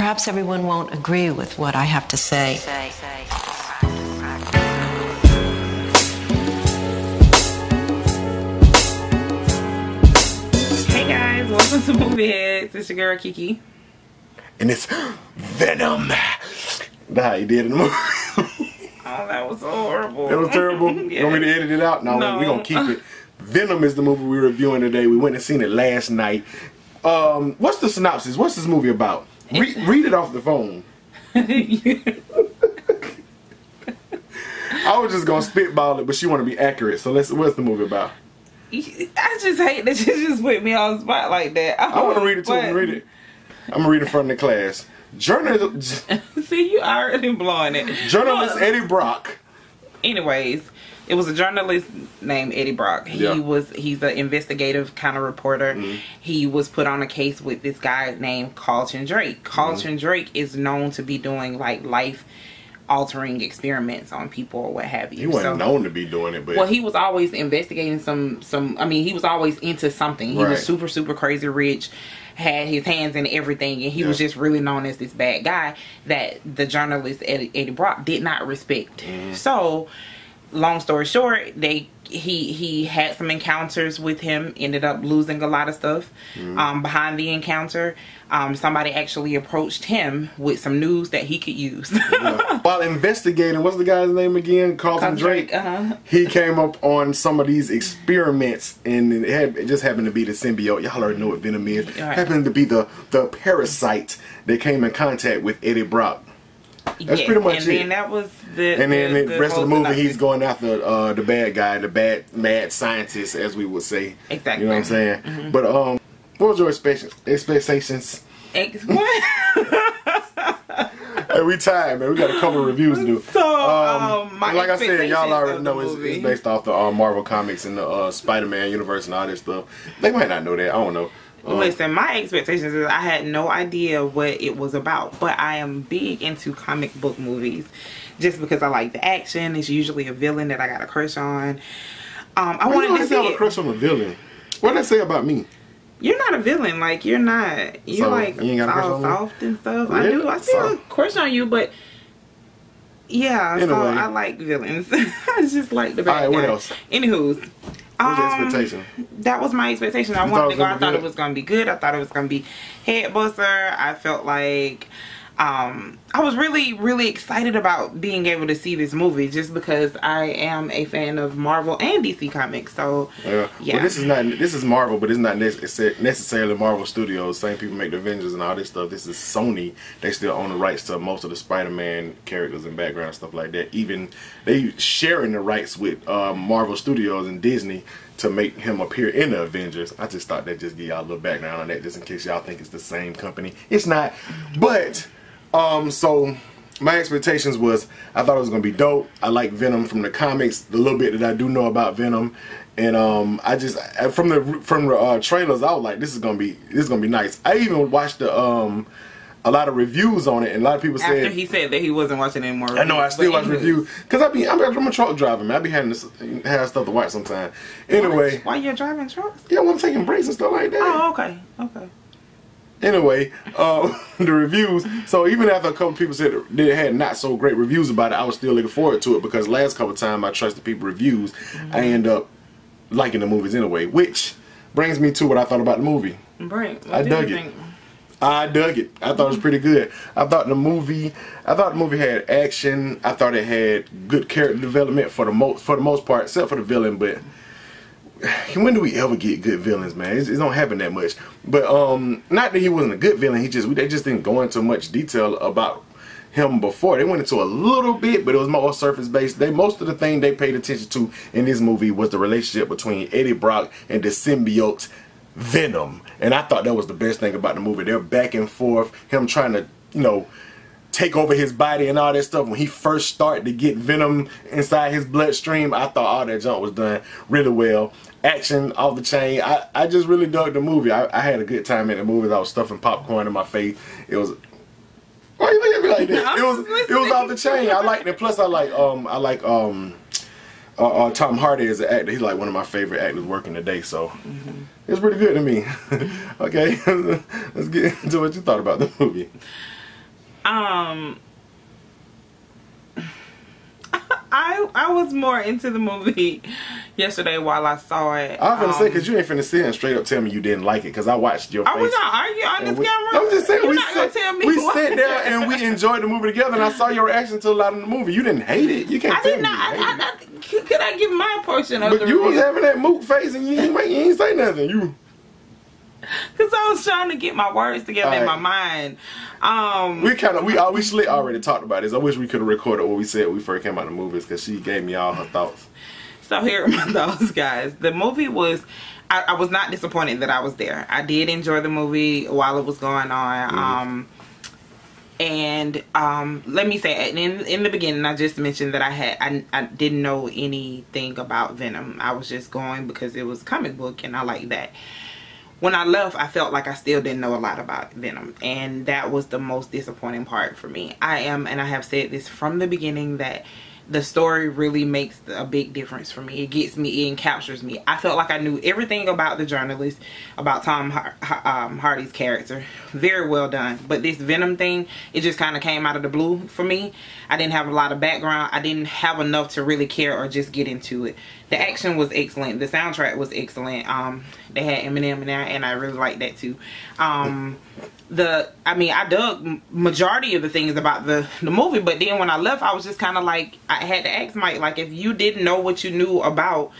Perhaps everyone won't agree with what I have to say. Hey guys, welcome to Movie Heads. It's your girl Kiki. And it's Venom. That's how you did in the movie. Oh, that was so horrible. That was terrible. Yeah. You want me to edit it out? No, we're going to keep it. Venom is the movie we're reviewing today. We went and seen it last night. What's the synopsis? What's this movie about? Read it off the phone. I was just going to spitball it, but she want to be accurate. So what's the movie about? I just hate that you just put me on the spot like that. I want to read it too. Read it. I'm going to read it in front of the class. See, you already blowing it. Journalist Eddie Brock. Anyways, it was a journalist named Eddie Brock. He's an investigative kind of reporter. He was put on a case with this guy named Carlton Drake. Carlton Drake is known to be doing like life altering experiments on people or what have you. He wasn't known to be doing it, but well, he was always investigating I mean, he was always into something. He was super crazy rich, had his hands in everything, and he was just really known as this bad guy that the journalist Eddie Brock did not respect. So long story short, he had some encounters with him, ended up losing a lot of stuff. Behind the encounter, somebody actually approached him with some news that he could use. While investigating, what's the guy's name again? Carlton Drake. He came up on some of these experiments, and it just happened to be the symbiote. Y'all already know what Venom is. Happened to be the parasite that came in contact with Eddie Brock. That's pretty much it. And then that was the rest of the movie, he's going after the bad guy, the mad scientist, as we would say. Exactly. You know what I'm saying? But what was your expectations? What? Hey, we tired, man. We got a couple of reviews to do. So, like I said, y'all already know it's based off the Marvel Comics and the Spider-Man universe and all this stuff. They might not know that. I don't know. Listen, my expectations is I had no idea what it was about, but I am big into comic book movies just because I like the action. It's usually a villain that I got a crush on. I wanted to see have a crush on a villain. What did that say about me? You're not a villain. Like, you're not. You're like all soft and stuff. Really? I see a crush on you, but yeah. Anyway. So I like villains. I just like the bad guy. Alright, what else? Anywho's. What was your expectation? That was my expectation. I wanted to go. I thought it was going to be good. I thought it was going to be head buster. I felt like I was really excited about being able to see this movie just because I am a fan of Marvel and DC Comics. So yeah. Well, this is Marvel, but it's not necessarily Marvel Studios. Same people make the Avengers and all this stuff. This is Sony. They still own the rights to most of the Spider-Man characters and background and stuff like that. Even they sharing the rights with Marvel Studios and Disney to make him appear in the Avengers. I just thought that just give y'all a little background on that, just in case y'all think it's the same company. It's not, but so my expectations was I thought it was gonna be dope. I like Venom from the comics, the little bit that I do know about Venom, and I just from the trailers I was like, this is gonna be nice. I even watched a lot of reviews on it, and a lot of people said after he said that he wasn't watching any more reviews. I know, I still watch reviews because I'm a truck driver, man. I be having have stuff to watch sometime. Anyway, why you're driving trucks? Yeah, when I'm taking breaks and stuff like that. Oh, okay. Anyway, the reviews. So even after a couple people said they had not so great reviews about it, I was still looking forward to it because last couple times I trusted people reviews, I end up liking the movies anyway. Which brings me to what I thought about the movie. Right. I dug it. I dug it. I thought it was pretty good. I thought the movie had action. I thought it had good character development for the most part, except for the villain. But when do we ever get good villains, man? It don't happen that much. But not that he wasn't a good villain. They just didn't go into much detail about him before. They went into a little bit, but it was more surface based. Most of the thing they paid attention to in this movie was the relationship between Eddie Brock and the symbiote Venom. And I thought that was the best thing about the movie. They're back and forth, him trying to, take over his body and all that stuff. When he first started to get Venom inside his bloodstream, I thought all that junk was done really well. Action off the chain. I just really dug the movie. I had a good time in the movie. I was stuffing popcorn in my face. It was, why you looking at me like that? It was off the chain. I liked it. Plus I like Tom Hardy as an actor. He's like one of my favorite actors working today, so it was pretty good to me. Okay, let's get into what you thought about the movie. I was more into the movie yesterday while I saw it. I was gonna say, because you ain't finna sit and straight up tell me you didn't like it, because I watched your face. I was not arguing on this camera. I'm just saying, You're not gonna tell me we sat there and we enjoyed the movie together, and I saw your reaction to a lot of the movie. You didn't hate it. You can't tell me you hated it. Could I give my portion of the But you was having that mook face and you ain't say nothing. Because I was trying to get my words together in my mind. We slick already talked about this. I wish we could have recorded what we said when we first came out of the movies, because she gave me all her thoughts. So here are my thoughts, guys. The movie was, I was not disappointed that I was there. I did enjoy the movie while it was going on. Let me say, in the beginning, I just mentioned that I didn't know anything about Venom. I was just going because it was a comic book and I like that. When I left, I felt like I still didn't know a lot about Venom, and that was the most disappointing part for me. And I have said this from the beginning, that the story really makes a big difference for me. It gets me in, captures me. I felt like I knew everything about the journalist, about Tom Hardy's character. Very well done. But this Venom thing, it just kind of came out of the blue for me. I didn't have a lot of background. I didn't have enough to really care or just get into it. The action was excellent. The soundtrack was excellent. They had Eminem in there, and I really liked that too. I dug majority of the things about the movie, but then when I left, I was just kind of like, I had to ask Mike, like, if you didn't know what you knew about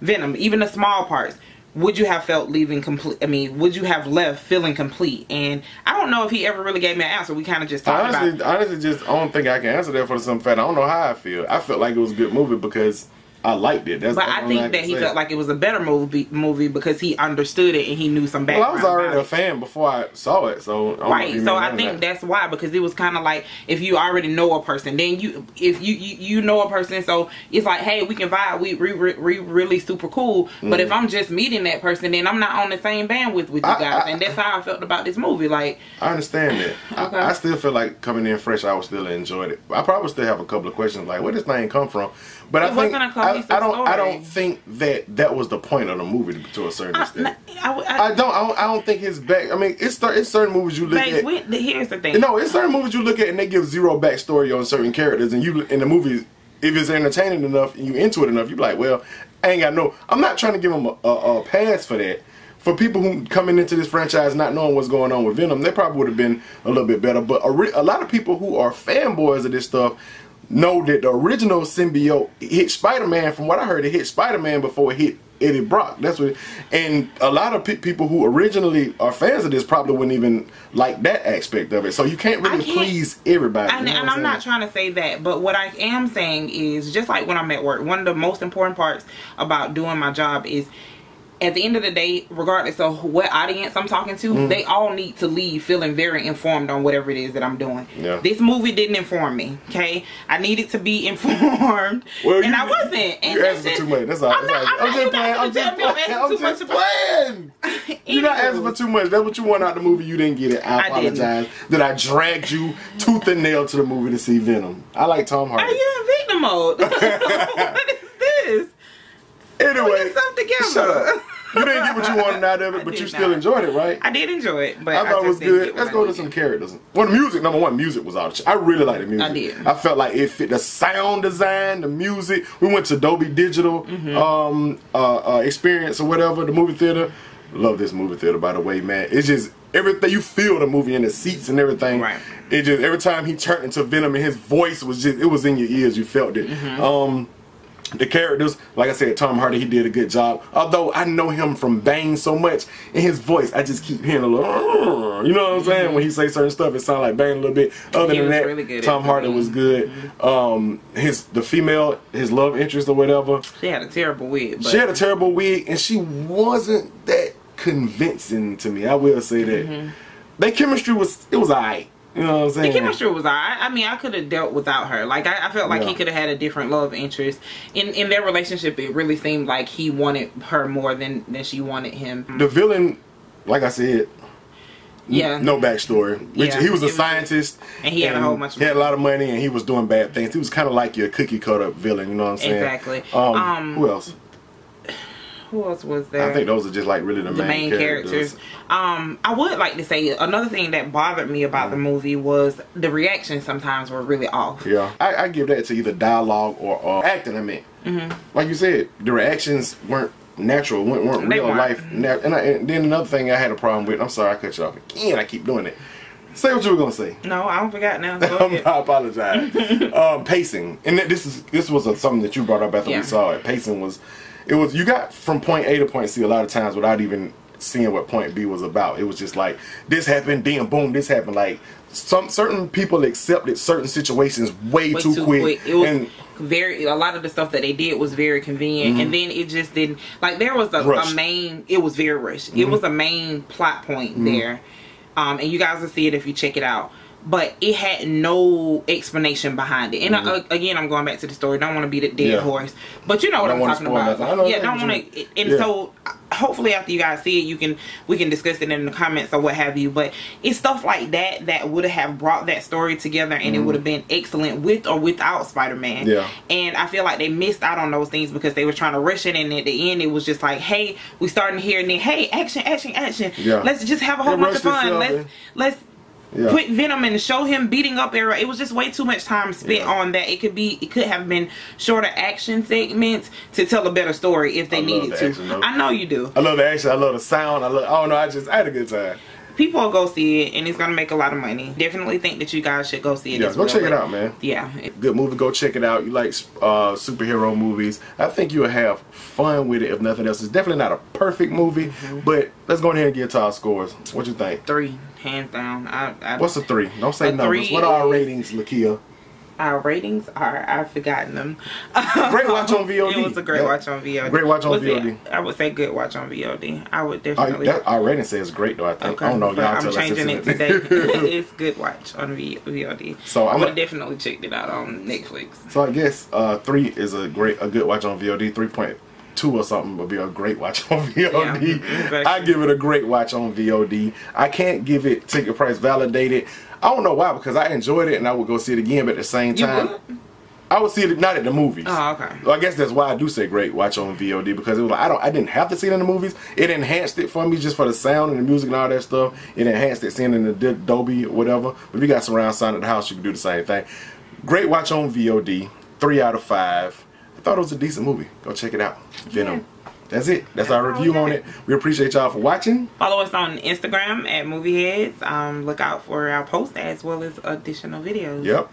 Venom, even the small parts, would you have felt leaving complete? I mean, would you have left feeling complete? And I don't know if he ever really gave me an answer. We kind of just talked about it. Honestly, I don't think I can answer that for some fact. I don't know how I feel. I felt like it was a good movie because I liked it. But I think that he felt like it was a better movie because he understood it and he knew some background. Well, I was already a fan before I saw it, so right. So I think that's why, because it was kind of like, if you already know a person, then if you know a person, so it's like, hey, we can vibe, we really super cool. But if I'm just meeting that person, then I'm not on the same bandwidth with you guys, and that's how I felt about this movie. Like, I understand that. Okay. I still feel like coming in fresh, I would still enjoyed it. I probably still have a couple of questions like, where does this thing come from? But I don't think that was the point of the movie to a certain extent. I don't think his back. I mean, it's certain movies you look at. Here's the thing. No, it's certain movies you look at and they give zero backstory on certain characters, and you in the movie, if it's entertaining enough and you into it enough, you be like, well, I ain't got no. I'm not trying to give them a pass for that. For people who coming into this franchise not knowing what's going on with Venom, they probably would have been a little bit better. But a lot of people who are fanboys of this stuff know that the original symbiote hit Spider-Man. From what I heard, it hit Spider-Man before it hit Eddie Brock. That's what. And a lot of people who originally are fans of this probably wouldn't even like that aspect of it. So you can't really please everybody. And I'm not trying to say that, but what I am saying is, just like when I'm at work, one of the most important parts about doing my job is, at the end of the day, regardless of what audience I'm talking to, they all need to leave feeling very informed on whatever it is that I'm doing. Yeah. This movie didn't inform me, okay? I needed to be informed, and I wasn't. And you're asking for too much. That's all. I'm just playing. You're not asking for too much. That's what you want out the movie. You didn't get it. I apologize that I dragged you tooth and nail to the movie to see Venom. I like Tom Hardy. Are you in Venom mode? What is this? Anyway, pull yourself together. Shut up. You didn't get what you wanted out of it, but you still enjoyed it, right? I did enjoy it, but I thought it was good. Let's go to some characters. Well, the music, number one, music was out. I really liked the music. I did. I felt like it fit the sound design, the music. We went to Dolby Digital experience or whatever, the movie theater. Love this movie theater, by the way, man. It's just everything. You feel the movie in the seats and everything. Right. It just, every time he turned into Venom and his voice was just, it was in your ears. You felt it. The characters, like I said, Tom Hardy, he did a good job. Although I know him from Bane so much, in his voice, I just keep hearing a little, you know what I'm saying? When he say certain stuff, it sounds like Bane a little bit. Other than that, really Tom Hardy was good. The female, his love interest or whatever, she had a terrible wig. She had a terrible wig, and she wasn't that convincing to me. I will say that. Their chemistry was alright. You know what I'm saying? The chemistry was alright. I mean, I could have dealt without her. Like, I felt like he could have had a different love interest. In their relationship, it really seemed like he wanted her more than she wanted him. The villain, like I said, no backstory. He was a scientist. And he had a whole bunch of money. He had a lot of money, and he was doing bad things. He was kind of like your cookie cutter villain, you know what I'm saying? Exactly. Who else? Who else was there? I think those are just like really the main characters. I would like to say another thing that bothered me about the movie was the reactions sometimes were really off. Yeah, I give that to either dialogue or acting. I mean, like you said, the reactions weren't natural, weren't real life. And then another thing I had a problem with. I'm sorry, I cut you off again. I keep doing it. Say what you were gonna say. No, I don't forgot now. I apologize. Pacing, and this was something that you brought up after we saw it. Pacing was, you got from point A to point C a lot of times without even seeing what point B was about. It was just like this happened, then boom, this happened. Like certain people accepted certain situations way too quick. It was a lot of the stuff that they did was very convenient, and then it just didn't, like, there was a main, it was very rushed. It was a main plot point there. And you guys will see it if you check it out. But it had no explanation behind it. And again, I'm going back to the story. Don't want to be the dead horse. But you know what I'm talking about. Don't want to. And so, hopefully after you guys see it, we can discuss it in the comments or what have you. But it's stuff like that that would have brought that story together, and it would have been excellent with or without Spider-Man. Yeah. And I feel like they missed out on those things because they were trying to rush it, and at the end it was just like, hey, we starting here, and then hey, action, action, action. Yeah. Let's just have a whole bunch of fun. Let's put Venom and show him beating up everybody. It was just way too much time spent on that. It could have been shorter action segments to tell a better story if they needed to. I know you do. I love the action. I love the sound. I don't know. I had a good time. People will go see it, and it's gonna make a lot of money. Definitely think that you guys should go see it. Yeah, go check it out, man. Yeah, good movie. Go check it out. You like superhero movies? I think you'll have fun with it. If nothing else, it's definitely not a perfect movie, but let's go ahead and get to our scores. What you think? 3, hands down. What's a 3? Don't say numbers. What are our ratings, Lakia? Our ratings are, I've forgotten them. Great watch on VOD. It was a great watch on VOD. Great watch on VOD. I would say good watch on VOD. I would definitely. Our rating says great though, I think. Okay. I don't know. Y'all I'm changing it today. It's good watch on VOD. So I would have definitely checked it out on Netflix. So I guess 3 is a good watch on VOD. 3.2 or something would be a great watch on VOD. Yeah, exactly. I give it a great watch on VOD. I can't give it ticket price validated. I don't know why, because I enjoyed it and I would go see it again, but at the same time, I would see it not at the movies. Oh, okay. Well, I guess that's why I do say great watch on VOD, because it was like I didn't have to see it in the movies. It enhanced it for me just for the sound and the music and all that stuff. It enhanced it seeing it in the Dolby or whatever. But if you got surround sound at the house, you can do the same thing. Great watch on VOD. 3 out of 5. I thought it was a decent movie. Go check it out. Venom. Yeah. That's it. That's our review on it. We appreciate y'all for watching. Follow us on Instagram at MovieHeads. Look out for our posts as well as additional videos. Yep.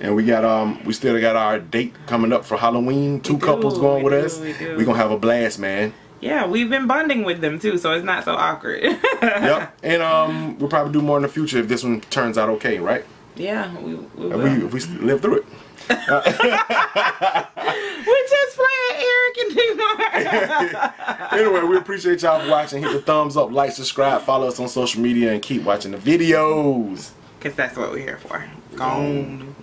And we still got our date coming up for Halloween. 2 couples going with us. We're gonna have a blast, man. Yeah, we've been bonding with them too, so it's not so awkward. Yep. And we'll probably do more in the future if this one turns out okay, right? Yeah, we will. If we live through it. We're just playing Eric and D-Mar. Anyway, we appreciate y'all for watching. Hit the thumbs up, like, subscribe, follow us on social media, and keep watching the videos. Because that's what we're here for. Gone.